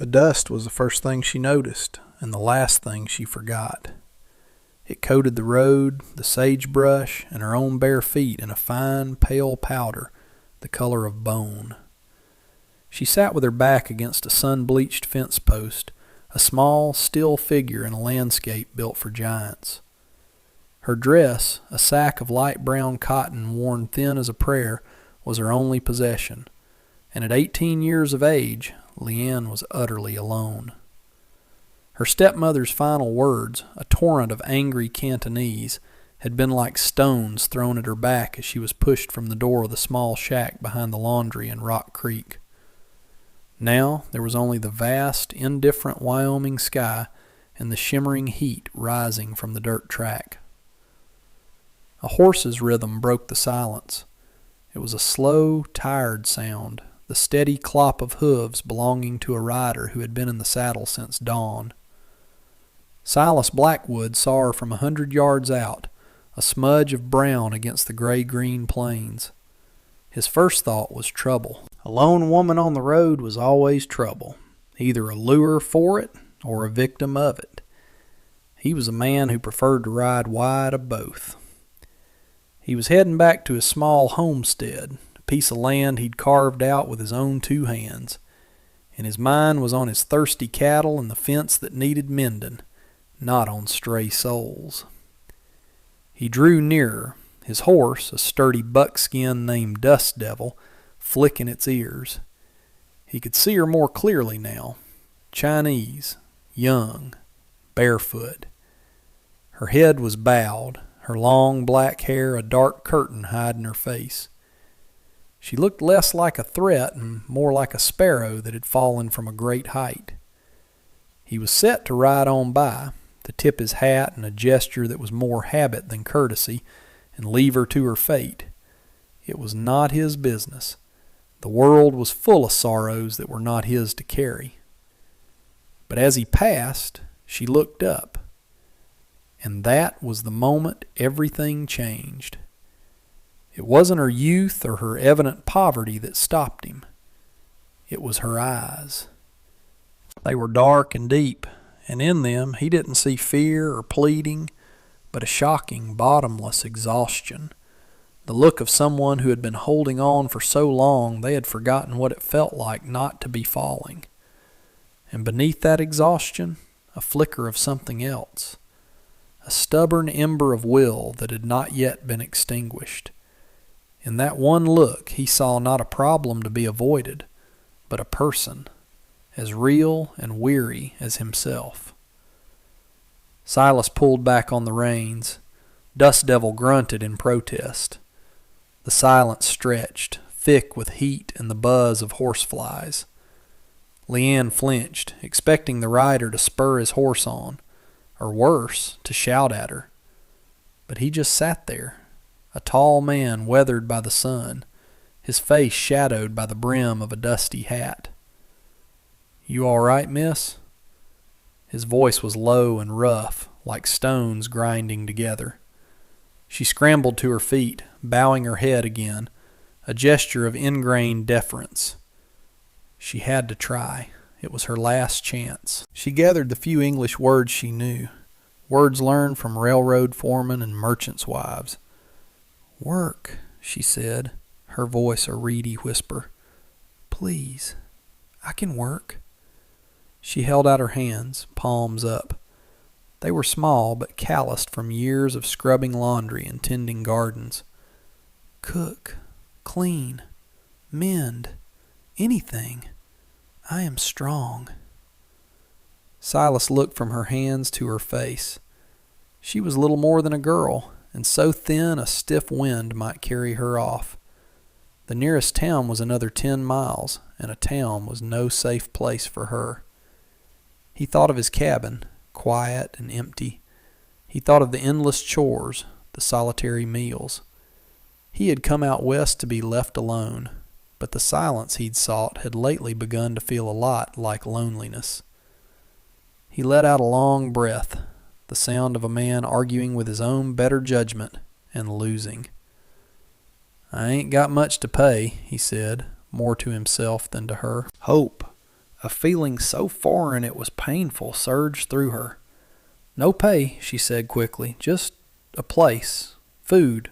The dust was the first thing she noticed, and the last thing she forgot. It coated the road, the sagebrush, and her own bare feet in a fine, pale powder, the color of bone. She sat with her back against a sun-bleached fence post, a small, still figure in a landscape built for giants. Her dress, a sack of light brown cotton worn thin as a prayer, was her only possession, and at 18 years of age, Leanne was utterly alone. Her stepmother's final words, a torrent of angry Cantonese, had been like stones thrown at her back as she was pushed from the door of the small shack behind the laundry in Rock Creek. Now there was only the vast, indifferent Wyoming sky and the shimmering heat rising from the dirt track. A horse's rhythm broke the silence. It was a slow, tired sound, the steady clop of hooves belonging to a rider who had been in the saddle since dawn. Silas Blackwood saw her from 100 yards out, a smudge of brown against the gray-green plains. His first thought was trouble. A lone woman on the road was always trouble, either a lure for it or a victim of it. He was a man who preferred to ride wide of both. He was heading back to his small homestead, a piece of land he'd carved out with his own 2 hands, and his mind was on his thirsty cattle and the fence that needed mending, not on stray souls. He drew nearer, his horse, a sturdy buckskin named Dust Devil, flicking its ears. He could see her more clearly now. Chinese, young, barefoot. Her head was bowed, her long black hair a dark curtain hiding her face. She looked less like a threat and more like a sparrow that had fallen from a great height. He was set to ride on by, to tip his hat in a gesture that was more habit than courtesy, and leave her to her fate. It was not his business. The world was full of sorrows that were not his to carry. But as he passed, she looked up. And that was the moment everything changed. It wasn't her youth or her evident poverty that stopped him. It was her eyes. They were dark and deep, and in them he didn't see fear or pleading, but a shocking, bottomless exhaustion. The look of someone who had been holding on for so long they had forgotten what it felt like not to be falling. And beneath that exhaustion, a flicker of something else. A stubborn ember of will that had not yet been extinguished. In that one look he saw not a problem to be avoided, but a person, as real and weary as himself. Silas pulled back on the reins. Dust Devil grunted in protest. The silence stretched, thick with heat and the buzz of horseflies. Leanne flinched, expecting the rider to spur his horse on, or worse, to shout at her. But he just sat there, a tall man weathered by the sun, his face shadowed by the brim of a dusty hat. "You all right, miss?" His voice was low and rough, like stones grinding together. She scrambled to her feet, bowing her head again, a gesture of ingrained deference. She had to try. It was her last chance. She gathered the few English words she knew, words learned from railroad foremen and merchants' wives. "Work," she said, her voice a reedy whisper. "Please, I can work." She held out her hands, palms up. They were small but calloused from years of scrubbing laundry and tending gardens. "Cook, clean, mend, anything. I am strong." Silas looked from her hands to her face. She was little more than a girl, and so thin a stiff wind might carry her off. The nearest town was another 10 miles, and a town was no safe place for her. He thought of his cabin, quiet and empty. He thought of the endless chores, the solitary meals. He had come out west to be left alone, but the silence he'd sought had lately begun to feel a lot like loneliness. He let out a long breath, the sound of a man arguing with his own better judgment and losing. "I ain't got much to pay," he said, more to himself than to her. "Hope. A feeling so foreign it was painful surged through her. "No pay," she said quickly. "Just a place. Food."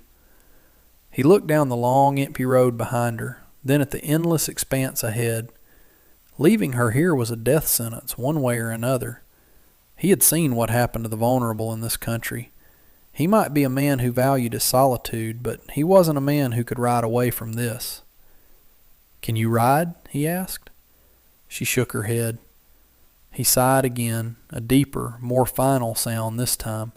He looked down the long, empty road behind her, then at the endless expanse ahead. Leaving her here was a death sentence, one way or another. He had seen what happened to the vulnerable in this country. He might be a man who valued his solitude, but he wasn't a man who could ride away from this. "Can you ride?" he asked. She shook her head. He sighed again, a deeper, more final sound this time.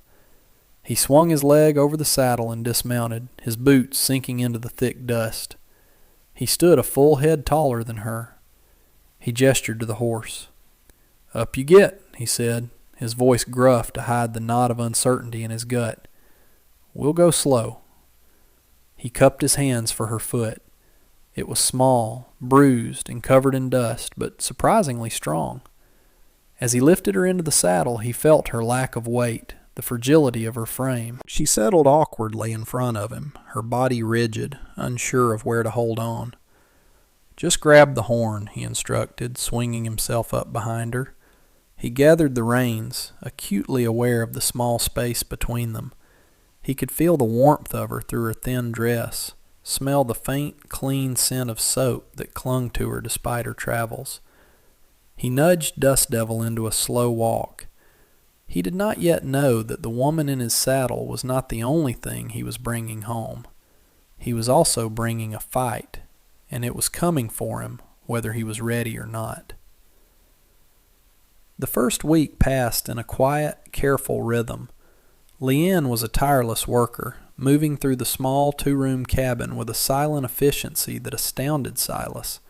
He swung his leg over the saddle and dismounted, his boots sinking into the thick dust. He stood a full head taller than her. He gestured to the horse. "Up you get," he said, his voice gruff to hide the knot of uncertainty in his gut. "We'll go slow." He cupped his hands for her foot. It was small, bruised, and covered in dust, but surprisingly strong. As he lifted her into the saddle, he felt her lack of weight, the fragility of her frame. She settled awkwardly in front of him, her body rigid, unsure of where to hold on. "Just grab the horn," he instructed, swinging himself up behind her. He gathered the reins, acutely aware of the small space between them. He could feel the warmth of her through her thin dress, smell the faint, clean scent of soap that clung to her despite her travels. He nudged Dust Devil into a slow walk. He did not yet know that the woman in his saddle was not the only thing he was bringing home. He was also bringing a fight, and it was coming for him, whether he was ready or not. The first week passed in a quiet, careful rhythm. Leanne was a tireless worker, moving through the small two-room cabin with a silent efficiency that astounded Silas.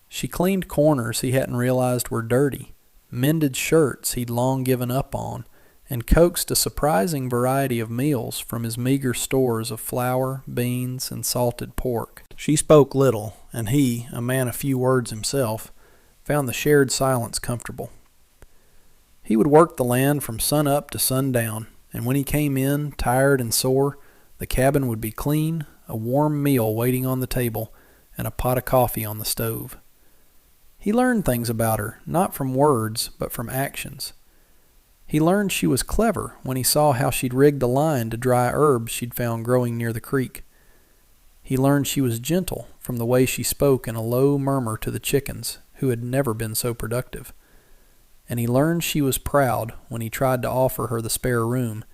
She cleaned corners he hadn't realized were dirty, mended shirts he'd long given up on, and coaxed a surprising variety of meals from his meager stores of flour, beans, and salted pork. She spoke little, and he, a man of few words himself, found the shared silence comfortable. He would work the land from sun up to sundown, and when he came in, tired and sore, the cabin would be clean, a warm meal waiting on the table, and a pot of coffee on the stove. He learned things about her, not from words, but from actions. He learned she was clever when he saw how she'd rigged a line to dry herbs she'd found growing near the creek. He learned she was gentle from the way she spoke in a low murmur to the chickens, who had never been so productive. And he learned she was proud when he tried to offer her the spare room,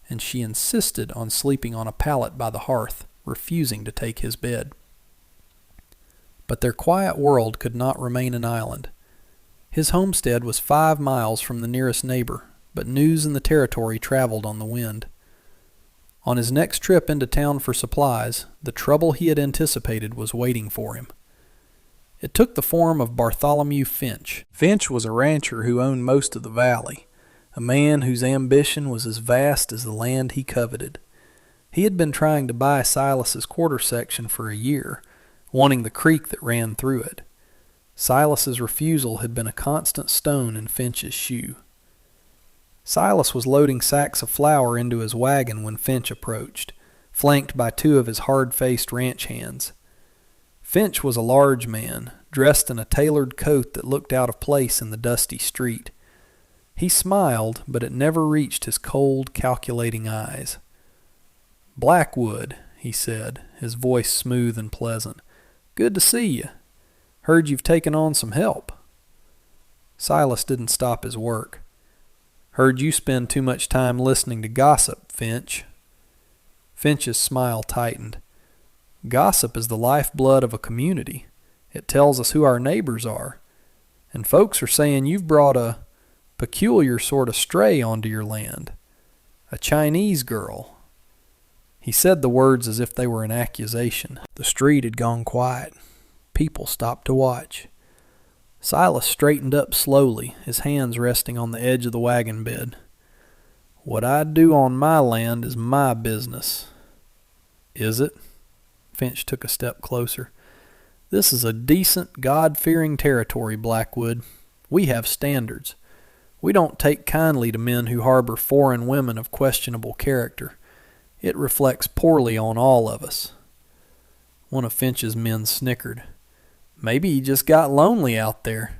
and she insisted on sleeping on a pallet by the hearth, refusing to take his bed. But their quiet world could not remain an island. His homestead was 5 miles from the nearest neighbor, but news in the territory traveled on the wind. On his next trip into town for supplies, the trouble he had anticipated was waiting for him. It took the form of Bartholomew Finch. Finch was a rancher who owned most of the valley, a man whose ambition was as vast as the land he coveted. He had been trying to buy Silas's quarter section for a year, wanting the creek that ran through it. Silas's refusal had been a constant stone in Finch's shoe. Silas was loading sacks of flour into his wagon when Finch approached, flanked by 2 of his hard-faced ranch hands. Finch was a large man, dressed in a tailored coat that looked out of place in the dusty street. He smiled, but it never reached his cold, calculating eyes. "Blackwood," he said, his voice smooth and pleasant. "Good to see you. Heard you've taken on some help." Silas didn't stop his work. "Heard you spend too much time listening to gossip, Finch." Finch's smile tightened. "Gossip is the lifeblood of a community. It tells us who our neighbors are. And folks are saying you've brought a peculiar sort of stray onto your land. A Chinese girl." He said the words as if they were an accusation. The street had gone quiet. People stopped to watch. Silas straightened up slowly, his hands resting on the edge of the wagon bed. "What I do on my land is my business." "Is it?" Finch took a step closer. "This is a decent, God-fearing territory, Blackwood. We have standards. We don't take kindly to men who harbor foreign women of questionable character. It reflects poorly on all of us." One of Finch's men snickered. "Maybe he just got lonely out there."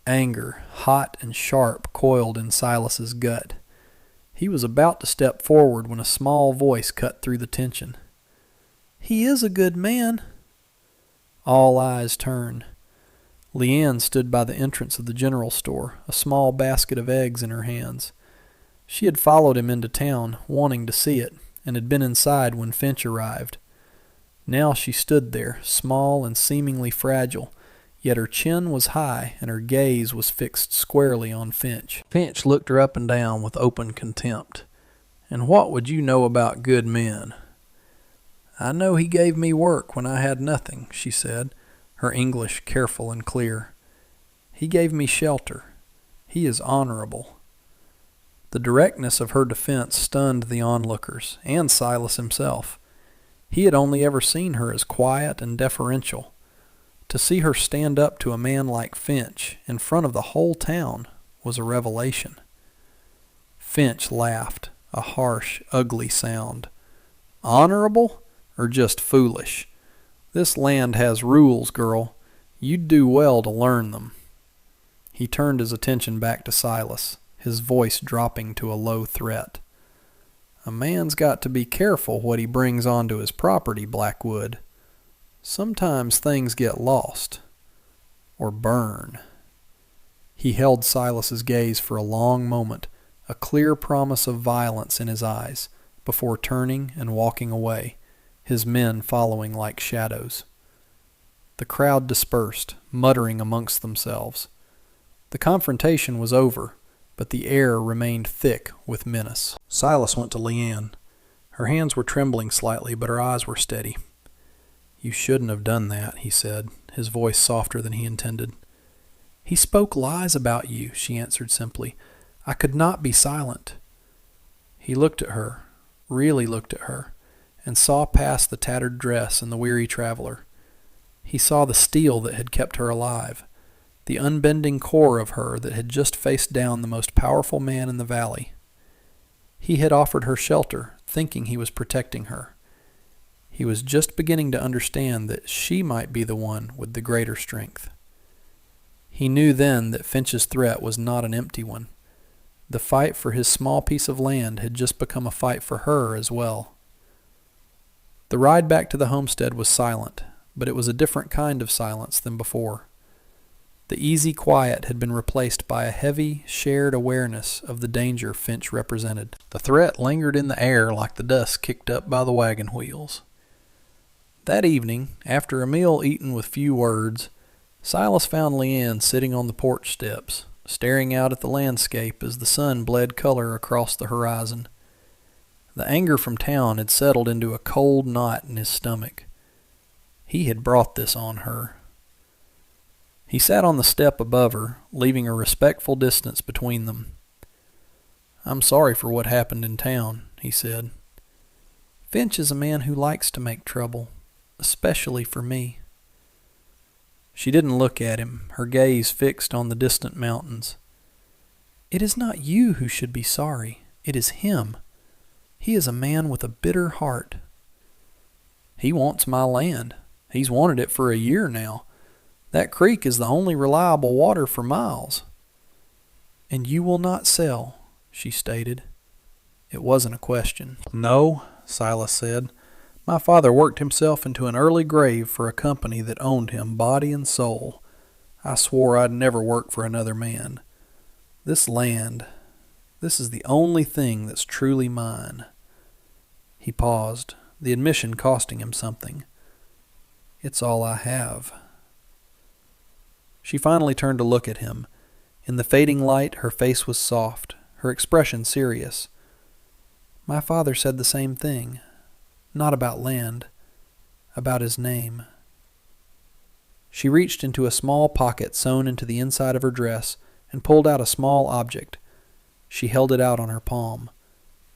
Anger, hot and sharp, coiled in Silas's gut. He was about to step forward when a small voice cut through the tension. "He is a good man." All eyes turned. Leanne stood by the entrance of the general store, a small basket of eggs in her hands. She had followed him into town, wanting to see it, and had been inside when Finch arrived. Now she stood there, small and seemingly fragile, yet her chin was high and her gaze was fixed squarely on Finch. Finch looked her up and down with open contempt. "And what would you know about good men?" "I know he gave me work when I had nothing," she said, her English careful and clear. "He gave me shelter. He is honorable." The directness of her defense stunned the onlookers, and Silas himself. He had only ever seen her as quiet and deferential. To see her stand up to a man like Finch in front of the whole town was a revelation. Finch laughed, a harsh, ugly sound. "Honorable? Or just foolish? This land has rules, girl. You'd do well to learn them." He turned his attention back to Silas, his voice dropping to a low threat. "A man's got to be careful what he brings onto his property, Blackwood. Sometimes things get lost. Or burn." He held Silas's gaze for a long moment, a clear promise of violence in his eyes, before turning and walking away, his men following like shadows. The crowd dispersed, muttering amongst themselves. The confrontation was over, but the air remained thick with menace. Silas went to Leanne. Her hands were trembling slightly, but her eyes were steady. "You shouldn't have done that," he said, his voice softer than he intended. "He spoke lies about you," she answered simply. "I could not be silent." He looked at her, really looked at her, and saw past the tattered dress and the weary traveler. He saw the steel that had kept her alive, the unbending core of her that had just faced down the most powerful man in the valley. He had offered her shelter, thinking he was protecting her. He was just beginning to understand that she might be the one with the greater strength. He knew then that Finch's threat was not an empty one. The fight for his small piece of land had just become a fight for her as well. The ride back to the homestead was silent, but it was a different kind of silence than before. The easy quiet had been replaced by a heavy, shared awareness of the danger Finch represented. The threat lingered in the air like the dust kicked up by the wagon wheels. That evening, after a meal eaten with few words, Silas found Leanne sitting on the porch steps, staring out at the landscape as the sun bled color across the horizon. The anger from town had settled into a cold knot in his stomach. He had brought this on her. He sat on the step above her, leaving a respectful distance between them. "I'm sorry for what happened in town," he said. "Finch is a man who likes to make trouble, especially for me." She didn't look at him, her gaze fixed on the distant mountains. "It is not you who should be sorry. It is him. He is a man with a bitter heart." "He wants my land. He's wanted it for a year now. That creek is the only reliable water for miles." "And you will not sell," she stated. It wasn't a question. "No," Silas said. "My father worked himself into an early grave for a company that owned him body and soul. I swore I'd never work for another man. This land, this is the only thing that's truly mine." He paused, the admission costing him something. "It's all I have." She finally turned to look at him. In the fading light, her face was soft, her expression serious. "My father said the same thing. Not about land, about his name." She reached into a small pocket sewn into the inside of her dress and pulled out a small object. She held it out on her palm.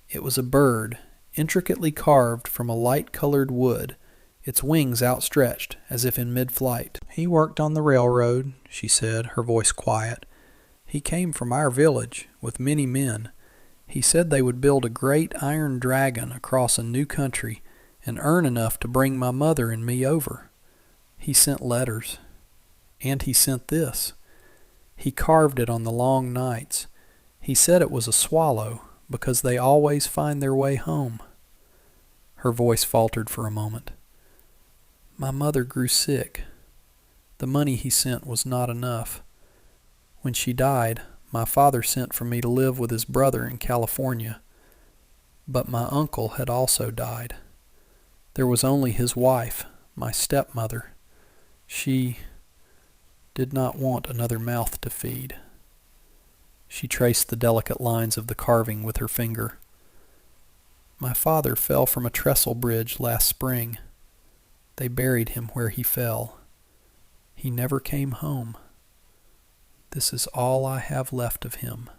It was a bird, intricately carved from a light-colored wood, its wings outstretched as if in mid-flight. "He worked on the railroad," she said, her voice quiet. "He came from our village with many men. He said they would build a great iron dragon across a new country and earn enough to bring my mother and me over. He sent letters. And he sent this." He carved it on the long nights. He said it was a swallow because they always find their way home. Her voice faltered for a moment. My mother grew sick. The money he sent was not enough. When she died, my father sent for me to live with his brother in California. But my uncle had also died. There was only his wife, my stepmother. She did not want another mouth to feed. She traced the delicate lines of the carving with her finger. My father fell from a trestle bridge last spring. They buried him where he fell. He never came home. This is all I have left of him.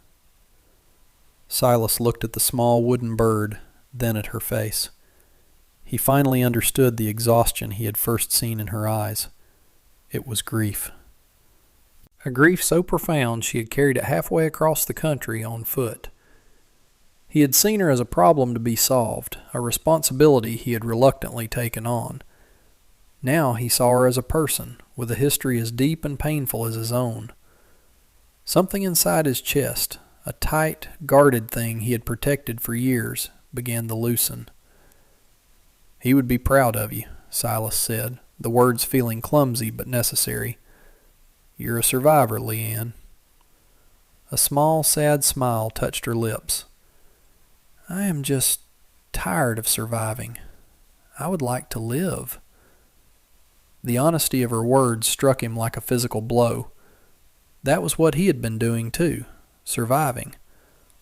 Silas looked at the small wooden bird, then at her face. He finally understood the exhaustion he had first seen in her eyes. It was grief. A grief so profound she had carried it halfway across the country on foot. He had seen her as a problem to be solved, a responsibility he had reluctantly taken on. Now he saw her as a person, with a history as deep and painful as his own. Something inside his chest, a tight, guarded thing he had protected for years, began to loosen. He would be proud of you, Silas said, the words feeling clumsy but necessary. You're a survivor, Leanne. A small, sad smile touched her lips. I am just tired of surviving. I would like to live. The honesty of her words struck him like a physical blow. That was what he had been doing too, surviving,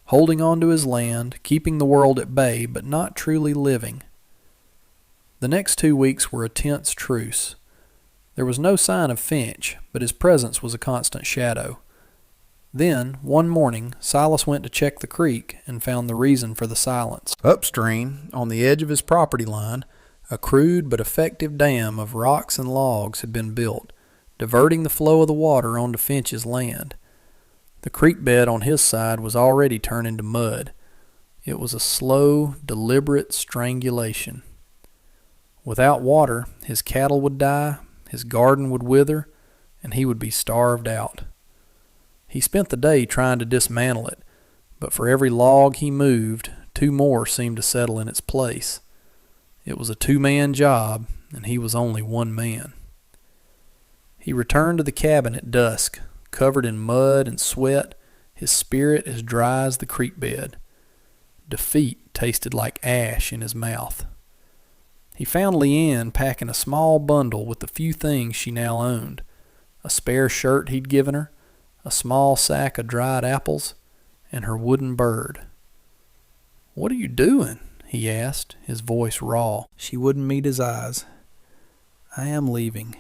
holding on to his land, keeping the world at bay, but not truly living. The next 2 weeks were a tense truce. There was no sign of Finch, but his presence was a constant shadow. Then, one morning, Silas went to check the creek and found the reason for the silence. Upstream, on the edge of his property line, a crude but effective dam of rocks and logs had been built, diverting the flow of the water onto Finch's land. The creek bed on his side was already turning to mud. It was a slow, deliberate strangulation. Without water, his cattle would die, his garden would wither, and he would be starved out. He spent the day trying to dismantle it, but for every log he moved, 2 more seemed to settle in its place. It was a 2-man job, and he was only 1 man. He returned to the cabin at dusk, covered in mud and sweat, his spirit as dry as the creek bed. Defeat tasted like ash in his mouth. He found Leanne packing a small bundle with the few things she now owned. A spare shirt he'd given her, a small sack of dried apples, and her wooden bird. "What are you doing?" he asked, his voice raw. She wouldn't meet his eyes. "I am leaving,"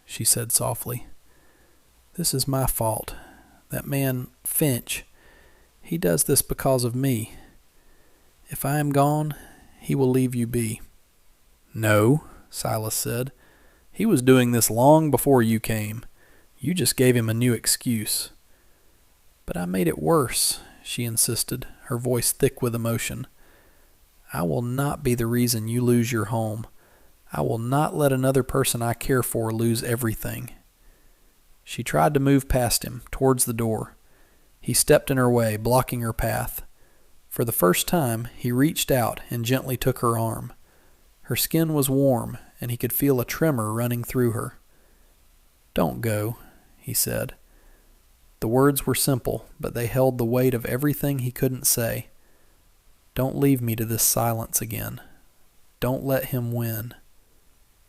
she said softly. "This is my fault. That man, Finch, he does this because of me. If I am gone, he will leave you be." "No," Silas said. "He was doing this long before you came. You just gave him a new excuse." "But I made it worse," she insisted, her voice thick with emotion. "I will not be the reason you lose your home. I will not let another person I care for lose everything." She tried to move past him, towards the door. He stepped in her way, blocking her path. For the first time, he reached out and gently took her arm. Her skin was warm, and he could feel a tremor running through her. "Don't go," he said. The words were simple, but they held the weight of everything he couldn't say. "Don't leave me to this silence again. Don't let him win.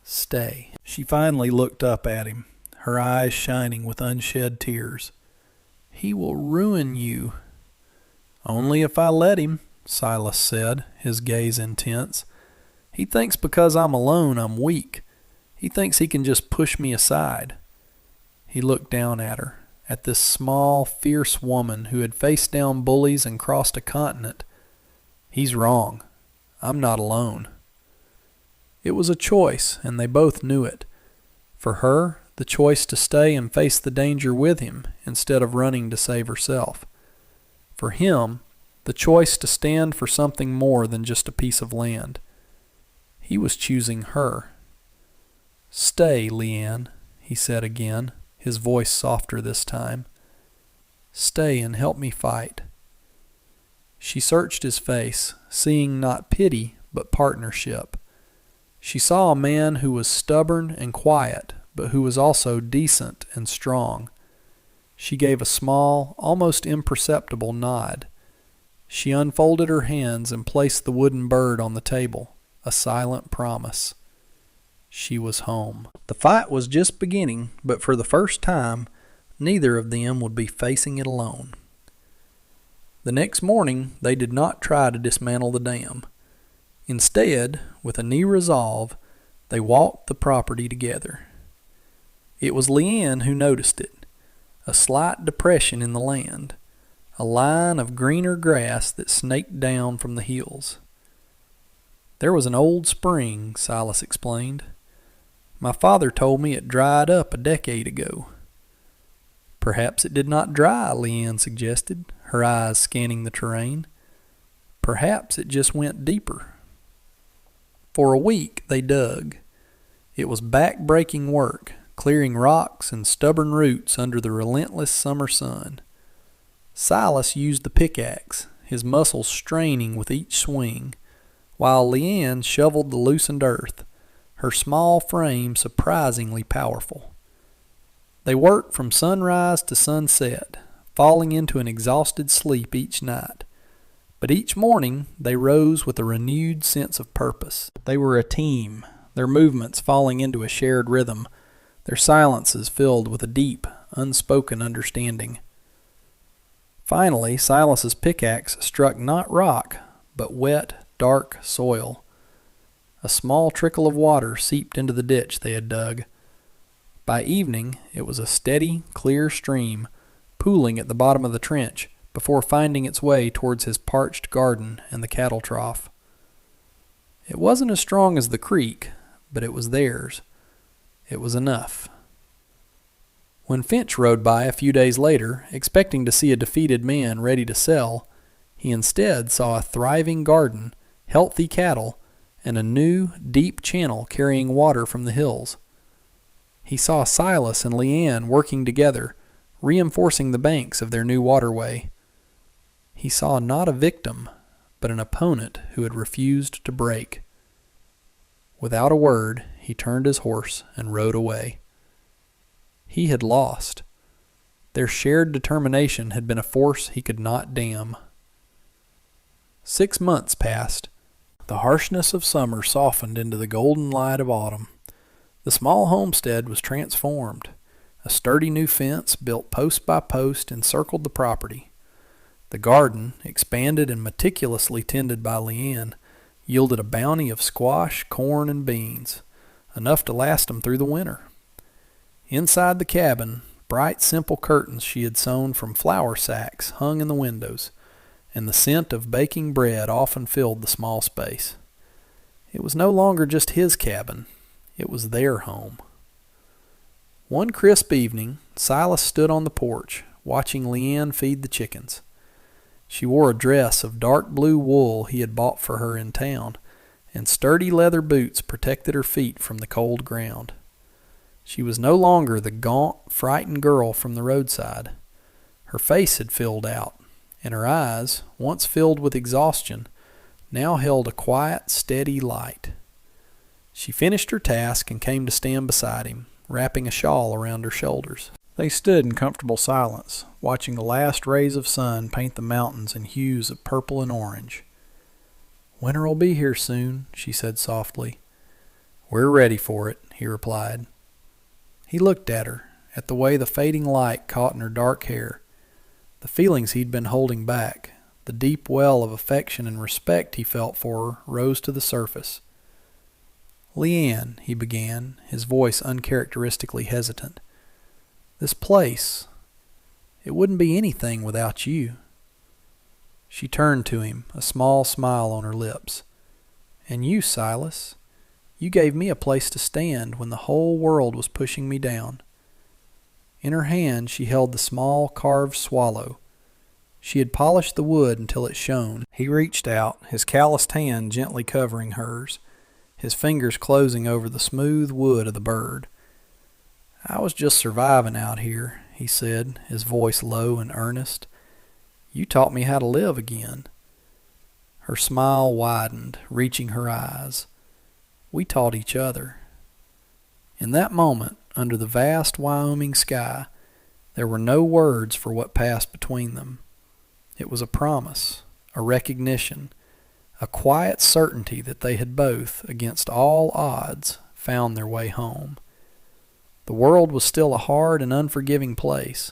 Stay." She finally looked up at him, her eyes shining with unshed tears. "He will ruin you." "Only if I let him," Silas said, his gaze intense. "He thinks because I'm alone I'm weak. He thinks he can just push me aside." He looked down at her, at this small, fierce woman who had faced down bullies and crossed a continent. "He's wrong. I'm not alone." It was a choice, and they both knew it. For her, the choice to stay and face the danger with him instead of running to save herself. For him, the choice to stand for something more than just a piece of land. He was choosing her. "Stay, Leanne," he said again, his voice softer this time. stay and help me fight." She searched his face, seeing not pity but partnership. She saw a man who was stubborn and quiet, but who was also decent and strong. She gave a small, almost imperceptible nod. She unfolded her hands and placed the wooden bird on the table, a silent promise. She was home. The fight was just beginning, but for the first time, neither of them would be facing it alone. The next morning, they did not try to dismantle the dam. Instead, with a new resolve, they walked the property together. It was Leanne who noticed it, a slight depression in the land, a line of greener grass that snaked down from the hills. "There was an old spring," Silas explained. "My father told me it dried up a decade ago." "Perhaps it did not dry," Leanne suggested, her eyes scanning the terrain. "Perhaps it just went deeper." For a week they dug. It was back-breaking work, clearing rocks and stubborn roots under the relentless summer sun. Silas used the pickaxe, his muscles straining with each swing, while Leanne shoveled the loosened earth, her small frame surprisingly powerful. They worked from sunrise to sunset, falling into an exhausted sleep each night. But each morning they rose with a renewed sense of purpose. They were a team, their movements falling into a shared rhythm, their silences filled with a deep, unspoken understanding. Finally, Silas's pickaxe struck not rock, but wet, dark soil. A small trickle of water seeped into the ditch they had dug. By evening, it was a steady, clear stream, pooling at the bottom of the trench before finding its way towards his parched garden and the cattle trough. It wasn't as strong as the creek, but it was theirs. It was enough. When Finch rode by a few days later, expecting to see a defeated man ready to sell, he instead saw a thriving garden, healthy cattle, and a new, deep channel carrying water from the hills. He saw Silas and Leanne working together, reinforcing the banks of their new waterway. He saw not a victim, but an opponent who had refused to break. Without a word, he turned his horse and rode away. He had lost. Their shared determination had been a force he could not dam. 6 months passed. The harshness of summer softened into the golden light of autumn. The small homestead was transformed. A sturdy new fence, built post by post, encircled the property. The garden, expanded and meticulously tended by Leanne, yielded a bounty of squash, corn, and beans, enough to last them through the winter. Inside the cabin, bright, simple curtains she had sewn from flour sacks hung in the windows, and the scent of baking bread often filled the small space. It was no longer just his cabin. It was their home. One crisp evening, Silas stood on the porch, watching Leanne feed the chickens. She wore a dress of dark blue wool he had bought for her in town, and sturdy leather boots protected her feet from the cold ground. She was no longer the gaunt, frightened girl from the roadside. Her face had filled out, and her eyes, once filled with exhaustion, now held a quiet, steady light. She finished her task and came to stand beside him, wrapping a shawl around her shoulders. They stood in comfortable silence, watching the last rays of sun paint the mountains in hues of purple and orange. "Winter'll be here soon," she said softly. "We're ready for it," he replied. He looked at her, at the way the fading light caught in her dark hair. The feelings he'd been holding back, the deep well of affection and respect he felt for her, rose to the surface. "Leanne," he began, his voice uncharacteristically hesitant, "this place, it wouldn't be anything without you." She turned to him, a small smile on her lips. "And you, Silas, you gave me a place to stand when the whole world was pushing me down." In her hand she held the small carved swallow. She had polished the wood until it shone. He reached out, his calloused hand gently covering hers, his fingers closing over the smooth wood of the bird. "I was just surviving out here," he said, his voice low and earnest. "You taught me how to live again." Her smile widened, reaching her eyes. "We taught each other." In that moment, under the vast Wyoming sky, there were no words for what passed between them. It was a promise, a recognition, a quiet certainty that they had both, against all odds, found their way home. The world was still a hard and unforgiving place,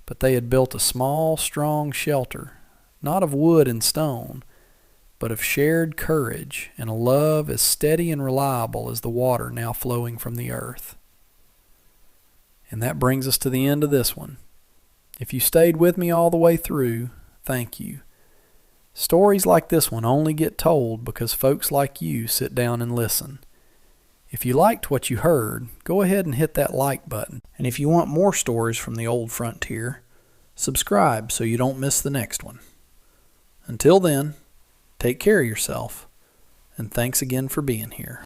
but they had built a small, strong shelter, not of wood and stone, but of shared courage and a love as steady and reliable as the water now flowing from the earth. And that brings us to the end of this one. If you stayed with me all the way through, thank you. Stories like this one only get told because folks like you sit down and listen. If you liked what you heard, go ahead and hit that like button. And if you want more stories from the old frontier, subscribe so you don't miss the next one. Until then, take care of yourself, and thanks again for being here.